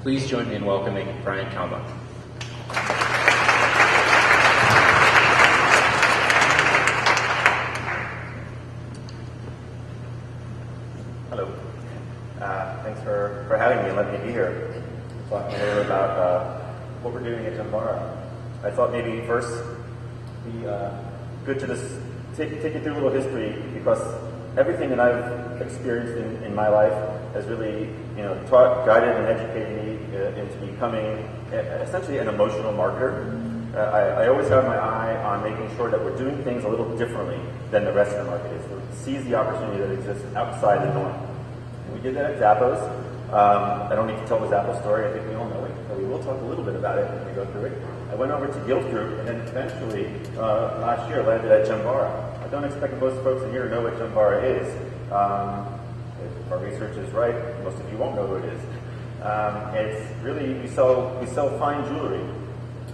Please join me in welcoming Brian Kalma. Hello. Thanks for having me and letting me be here. Talking a little bit about what we're doing at Gemvara. I thought maybe first be good to just take you through a little history, because everything that I've experienced in my life has really, taught, guided, and educated me into becoming essentially an emotional marketer. I always have my eye on making sure that we're doing things a little differently than the rest of the market is. So seize the opportunity that exists outside the norm. And we did that at Zappos. I don't need to tell the Zappos story. I think we all know it, but we will talk a little bit about it when we go through it. I went over to Gilt Groupe, and then eventually, last year, landed at Gemvara. I don't expect most folks in here to know what Gemvara is. If our research is right, most of you won't know who it is. It's really, we sell fine jewelry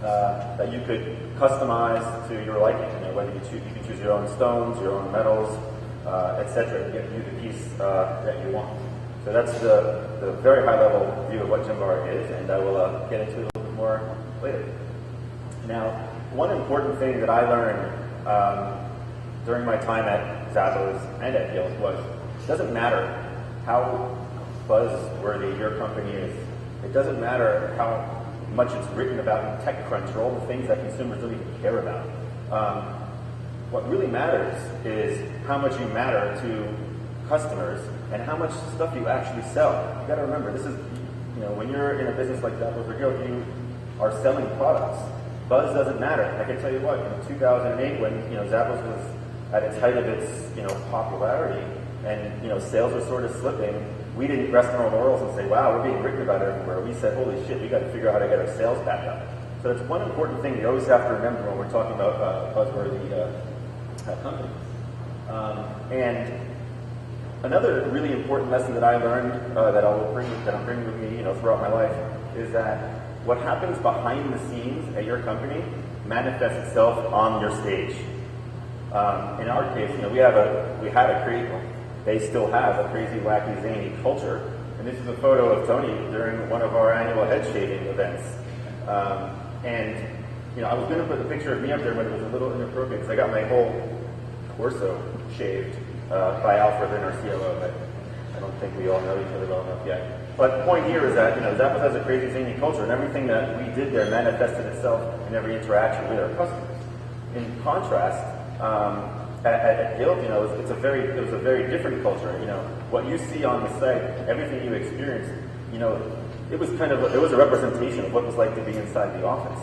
that you could customize to your liking. Whether you can choose your own stones, your own metals, etc. to get you the piece that you want. So that's the very high level view of what Gemvara is, and I will get into it a little bit more later. Now, one important thing that I learned during my time at Zappos and at Gilt was, it doesn't matter how buzzworthy your company is. It doesn't matter how much it's written about in TechCrunch or all the things that consumers don't even care about. What really matters is how much you matter to customers and how much stuff you actually sell. You got to remember, this is, when you're in a business like Zappos or Gilt, you are selling products. Buzz doesn't matter. I can tell you what, in 2008, when Zappos was at its height of its popularity, and sales were sort of slipping, we didn't rest on our laurels and say, wow, we're being written about everywhere. We said, holy shit, we got to figure out how to get our sales back up. So it's one important thing you always have to remember when we're talking about buzzworthy companies. And another really important lesson that I learned that I'm bringing with me throughout my life is that what happens behind the scenes at your company manifests itself on your stage. In our case, they still have a crazy, wacky, zany culture. And this is a photo of Tony during one of our annual head shaving events. I was going to put the picture of me up there, but it was a little inappropriate because I got my whole torso shaved by Alfred and our COO, but I don't think we all know each other well enough yet. But the point here is that Zappos has a crazy, zany culture, and everything that we did there manifested itself in every interaction with our customers. In contrast, at Gilt, it was a very different culture. What you see on the site, everything you experience, it was a representation of what it was like to be inside the office.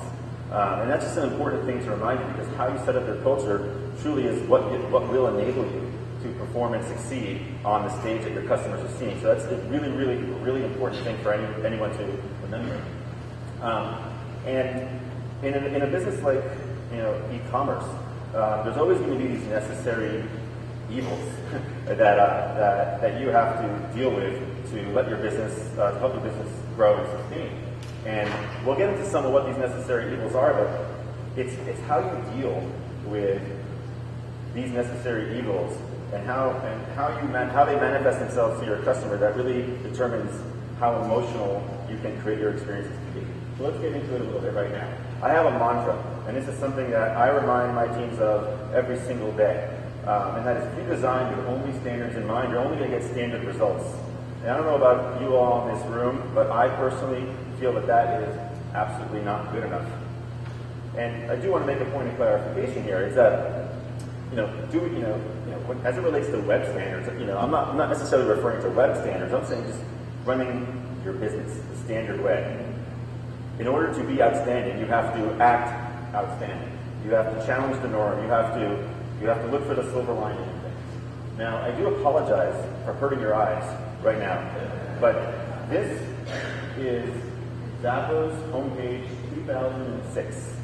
And that's just an important thing to remind you, because how you set up your culture truly is what will enable you to perform and succeed on the stage that your customers are seeing. So that's a really, really, really important thing for anyone to remember. And in a business like e-commerce, there's always going to be these necessary evils that you have to deal with to let your business, to help your business grow and sustain. And we'll get into some of what these necessary evils are, but it's how you deal with these necessary evils and how they manifest themselves to your customer that really determines how emotional you can create your experiences to be. So let's get into it a little bit right now. I have a mantra, and this is something that I remind my teams of every single day. And that is, if you design with only standards in mind, you're only going to get standard results. And I don't know about you all in this room, but I personally feel that is absolutely not good enough. And I do want to make a point of clarification here, is that, as it relates to web standards, I'm not necessarily referring to web standards. I'm saying just running your business the standard way. In order to be outstanding, you have to act outstanding. You have to challenge the norm. You have to look for the silver lining in things. Now, I do apologize for hurting your eyes right now, but this is Zappos homepage 2006.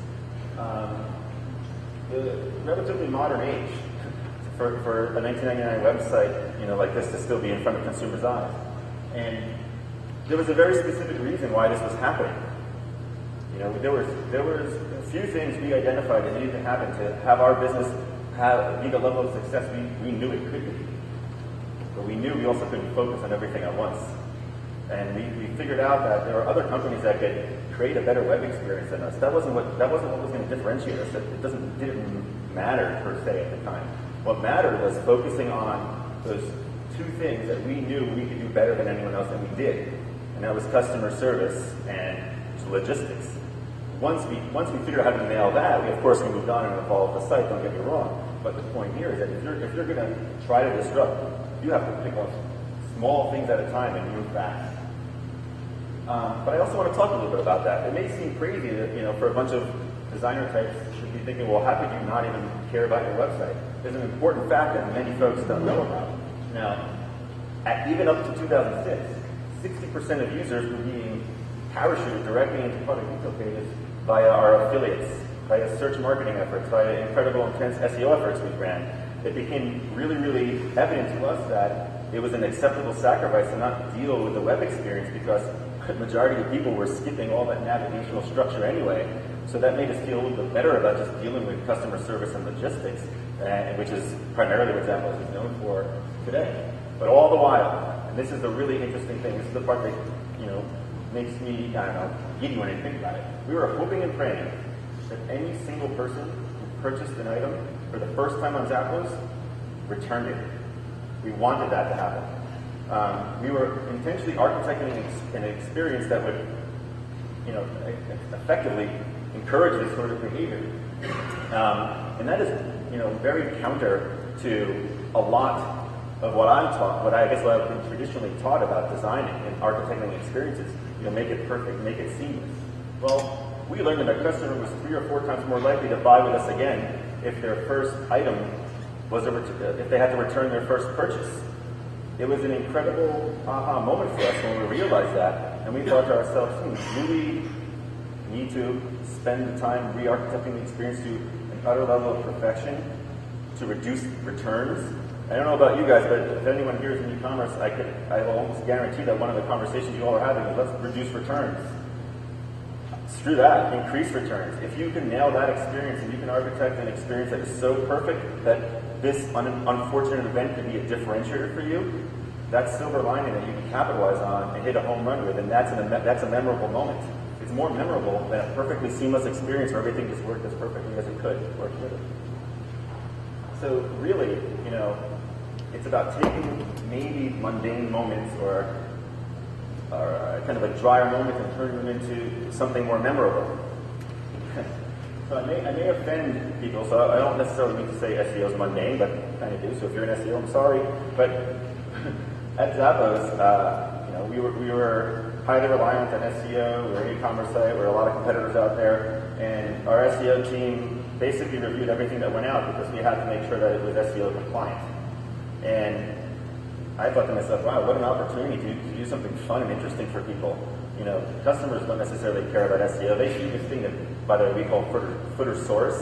The relatively modern age for a 1999 website, like this to still be in front of consumers' eyes. And there was a very specific reason why this was happening. There was a few things we identified that needed to happen to have our business be the level of success we knew it could be. But we knew we also couldn't focus on everything at once. And we figured out that there were other companies that could create a better web experience than us. That wasn't what was going to differentiate us. It didn't matter per se at the time. What mattered was focusing on those two things that we knew we could do better than anyone else, and we did. And that was customer service and logistics. Once we figured out how to nail that, we of course moved on and evolved the site, don't get me wrong. But the point here is that if you're going to try to disrupt, you have to pick up small things at a time and move fast. But I also want to talk a little bit about that. It may seem crazy that, for a bunch of designer types should be thinking, well, how could you not even care about your website? There's an important fact that many folks don't know about. Now, even up to 2006, 60% of users were being parachuted directly into product detail pages via our affiliates, via search marketing efforts, via incredible intense SEO efforts we ran. It became really, really evident to us that it was an acceptable sacrifice to not deal with the web experience because the majority of people were skipping all that navigational structure anyway. So that made us feel a little bit better about just dealing with customer service and logistics, which is primarily what Zappos is known for today. But all the while, and this is the really interesting thing, this is the part that, makes me, giddy when I think about it. We were hoping and praying that any single person who purchased an item for the first time on Zappos returned it. We wanted that to happen. We were intentionally architecting an experience that would, effectively encourage this sort of behavior. And that is, very counter to a lot of what I'm taught, what I've been traditionally taught about designing and architecting experiences. Make it perfect, make it seamless. Well, we learned that a customer was 3 or 4 times more likely to buy with us again if their first item was if they had to return their first purchase. It was an incredible aha moment for us when we realized that, and we thought to ourselves, do we need to spend the time re-architecting the experience to an utter level of perfection to reduce returns? I don't know about you guys, but if anyone here is in e-commerce, I will almost guarantee that one of the conversations you all are having is let's reduce returns. Screw that, increase returns. If you can nail that experience and you can architect an experience that is so perfect that this unfortunate event could be a differentiator for you, that's silver lining that you can capitalize on and hit a home run with, and that's a memorable moment. It's more memorable than a perfectly seamless experience where everything just worked as perfectly as it could or should have. So really, it's about taking maybe mundane moments or kind of a drier moment and turning them into something more memorable. So I may offend people, so I don't necessarily mean to say SEO is mundane, but I kind of do. So if you're an SEO, I'm sorry. But at Zappos, we were highly reliant on SEO. We're an e-commerce site. There were a lot of competitors out there, and our SEO team basically reviewed everything that went out because we had to make sure that it was SEO compliant. And I thought to myself, wow, what an opportunity to do something fun and interesting for people. Customers don't necessarily care about SEO. They see this thing that, by the way, we call footer source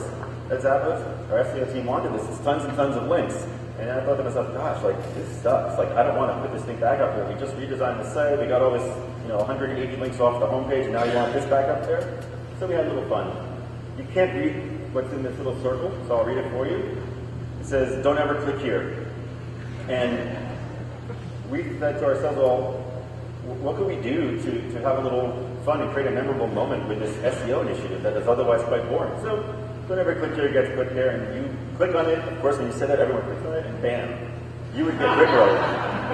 at Zappos. Our SEO team wanted this. It's tons and tons of links. And I thought to myself, gosh, this sucks. I don't want to put this thing back up there. We just redesigned the site. We got all this, 180 links off the homepage, and now you want this back up there? So we had a little fun. You can't read what's in this little circle, so I'll read it for you. It says, don't ever click here. And we said to ourselves, well, what could we do to have a little fun and create a memorable moment with this SEO initiative that is otherwise quite boring? So don't ever click here, gets clicked there, and you click on it. Of course, when you said that, everyone clicks on it, and bam, you would get Rickrolled.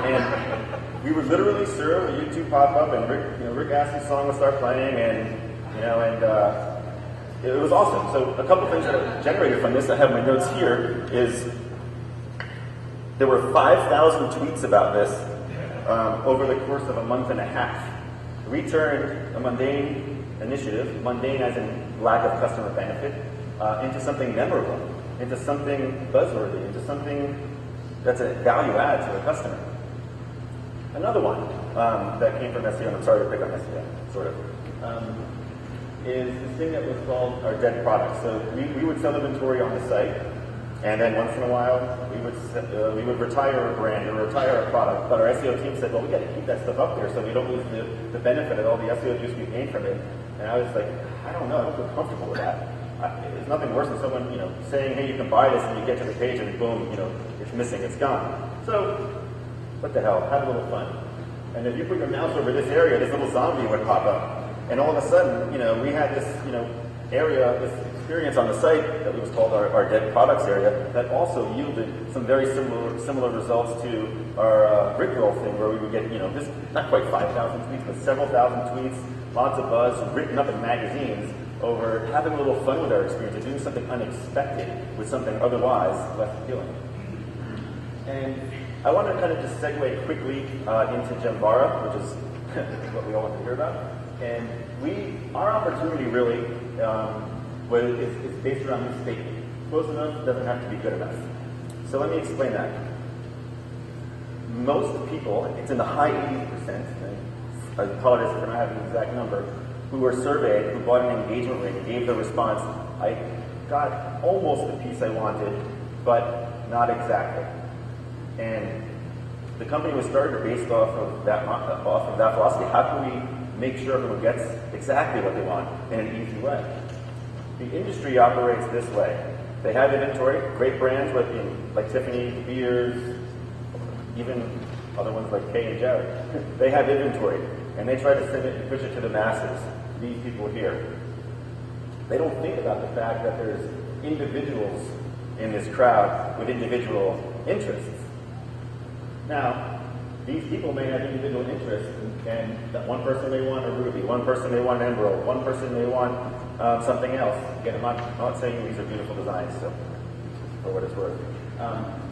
And we would literally serve a YouTube pop-up, and Rick Astley's song would start playing, and it was awesome. So a couple things that I generated from this, I have my notes here, is there were 5,000 tweets about this over the course of a month and a half. We turned a mundane initiative, mundane as in lack of customer benefit, into something memorable, into something buzzworthy, into something that's a value add to the customer. Another one that came from SEO, and I'm sorry to pick on SEO, sort of, is this thing that was called our dead product. So we would sell inventory on the site, and then once in a while we would retire a brand or retire a product. But our SEO team said, well, we got to keep that stuff up there so we don't lose the benefit of all the SEO juice we gained from it. And I was like, I don't know, I don't feel comfortable with that. There's nothing worse than someone saying, hey, you can buy this, and you get to the page and boom, it's missing, it's gone. So what the hell? Have a little fun. And if you put your mouse over this area, this little zombie would pop up. And all of a sudden, we had this, area, this experience on the site that was called our dead products area that also yielded some very similar results to our Rickroll thing, where we would get, this, not quite 5,000 tweets, but several thousand tweets, lots of buzz, written up in magazines over having a little fun with our experience and doing something unexpected with something otherwise less appealing. And I want to kind of just segue quickly into Gemvara, which is what we all want to hear about. And our opportunity really is based around this statement. Close enough doesn't have to be good enough. So let me explain that. Most people, it's in the high 80%, I apologize if I don't have an exact number, who were surveyed, who bought an engagement ring and gave the response, I got almost the piece I wanted, but not exactly. And the company was started based off of that philosophy. How can we make sure everyone gets exactly what they want in an easy way? The industry operates this way. They have inventory, great brands like Tiffany, De Beers, even other ones like Kay and Jared. They have inventory, and they try to send it and push it to the masses, these people here. They don't think about the fact that there's individuals in this crowd with individual interests. Now, these people may have individual interests, and that one person may want a ruby, one person may want an emerald, one person may want something else. Again, I'm not saying these are beautiful designs, so for what it's worth.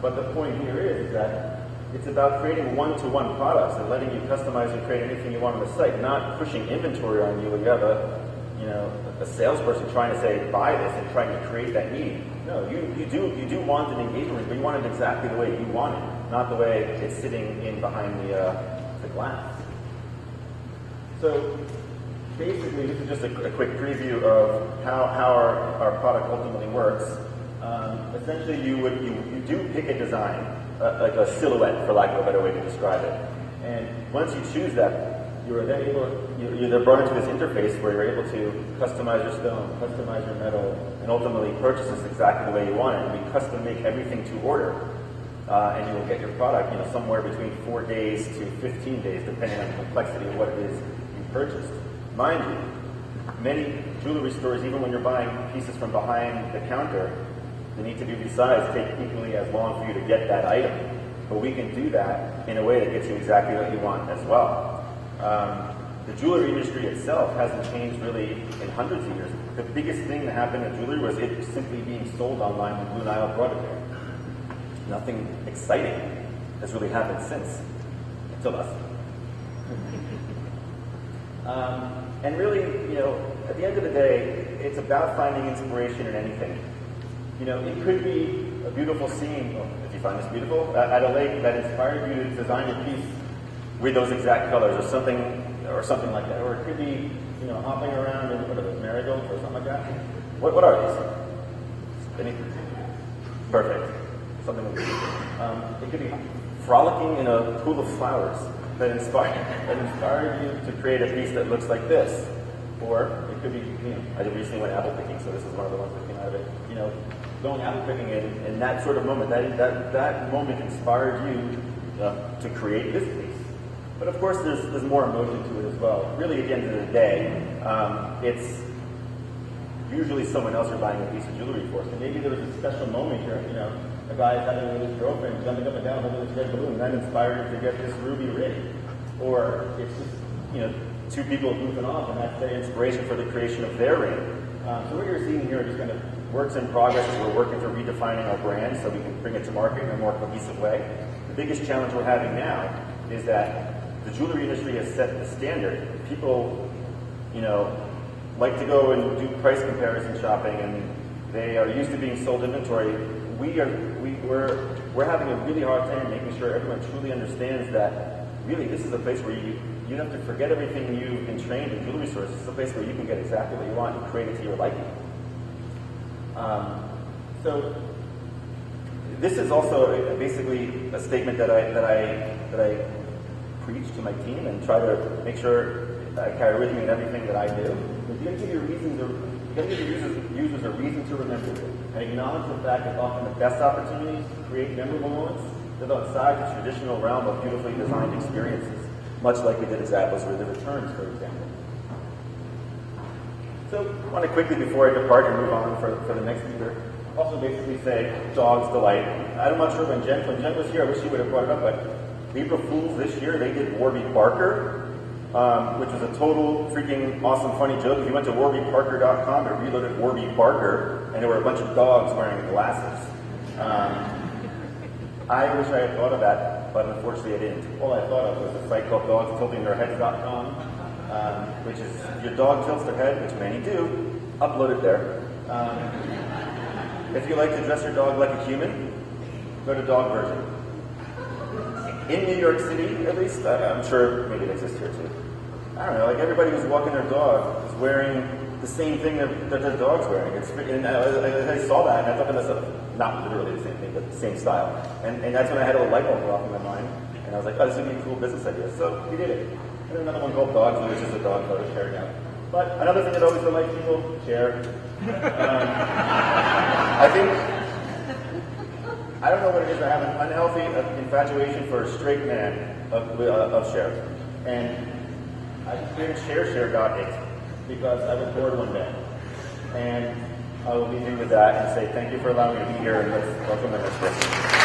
But the point here is that it's about creating one-to-one products and letting you customize and create anything you want on the site, not pushing inventory on you when you have a salesperson trying to say, buy this and trying to create that need. No, you do want an engagement, but you want it exactly the way you want it, not the way it's sitting in behind the glass. So basically, this is just a quick preview of how our product ultimately works. Essentially, you do pick a design, like a silhouette, for lack of a better way to describe it. And once you choose that, you're then brought into this interface where you're able to customize your stone, customize your metal, and ultimately purchase this exactly the way you want it. And we custom make everything to order, and you will get your product, somewhere between 4 days to 15 days, depending on the complexity of what it is you purchased. Mind you, many jewelry stores, even when you're buying pieces from behind the counter, they need to be resized, take equally as long for you to get that item. But we can do that in a way that gets you exactly what you want as well. The jewelry industry itself hasn't changed really in hundreds of years. The biggest thing that happened in jewelry was it simply being sold online when Blue Nile brought it there. Nothing exciting has really happened since, until us. And really, at the end of the day, it's about finding inspiration in anything. It could be a beautiful scene, if you find this beautiful, at a lake that inspired you to design a piece with those exact colors, or something like that. Or it could be, hopping around in, what are those, marigolds or something like that? What are these? Perfect. Something like that. It could be frolicking in a pool of flowers that inspired you to create a piece that looks like this. Or it could be, I recently went apple picking, so this is one of the ones that came out of it. Going apple picking in that sort of moment, that moment inspired you to create this piece. But of course, there's more emotion to it as well. Really, at the end of the day, it's usually someone else you're buying a piece of jewelry for. So maybe there was a special moment here, a guy is having with his girlfriend, jumping up and down over this red balloon, that inspired him to get this ruby ring. Or it's just, two people goofing off, and that's the inspiration for the creation of their ring. So what you're seeing here are just kind of works in progress as we're working through redefining our brand so we can bring it to market in a more cohesive way. The biggest challenge we're having now is that the jewelry industry has set the standard. People, like to go and do price comparison shopping, and they are used to being sold inventory. We're having a really hard time making sure everyone truly understands that really this is a place where you have to forget everything you've been trained in jewelry stores. This is a place where you can get exactly what you want and create it to your liking. So this is also basically a statement that I preach to my team and try to make sure I carry with me in everything that I do. You got to give your users a reason to remember you, and acknowledge the fact that often the best opportunities to create memorable moments live outside the traditional realm of beautifully designed experiences. much like we did at Zappos with the returns, for example. So I want to quickly, before I depart and move on for the next speaker, also basically say dogs delight. I'm not sure when Jen was here, I wish she would have brought it up, but April Fools this year, they did Warby Parker, which was a total freaking awesome funny joke. If you went to warbyparker.com, it reloaded Warby Parker, and there were a bunch of dogs wearing glasses. I wish I had thought of that, but unfortunately I didn't. All I thought of was a site called dogstiltingtheirheads.com, which is if your dog tilts their head, which many do, upload it there. If you like to dress your dog like a human, go to dog version. In New York City, at least, I'm sure maybe it exists here too. I don't know, like everybody who's walking their dog is wearing the same thing that their dog's wearing. And I saw that and I thought to myself, not literally the same thing, but the same style. And that's when I had a light bulb go off in my mind. And I was like, oh, this would be a cool business idea. So we did it. And then another one called Dogs, which is a dog photo share now. But another thing that always delights people, share. I don't know what it is. I have an unhealthy infatuation for a straight man of share. And I created share.it because I was bored one day. And I will be leaving with that and say thank you for allowing me to be here and let's welcome the next person.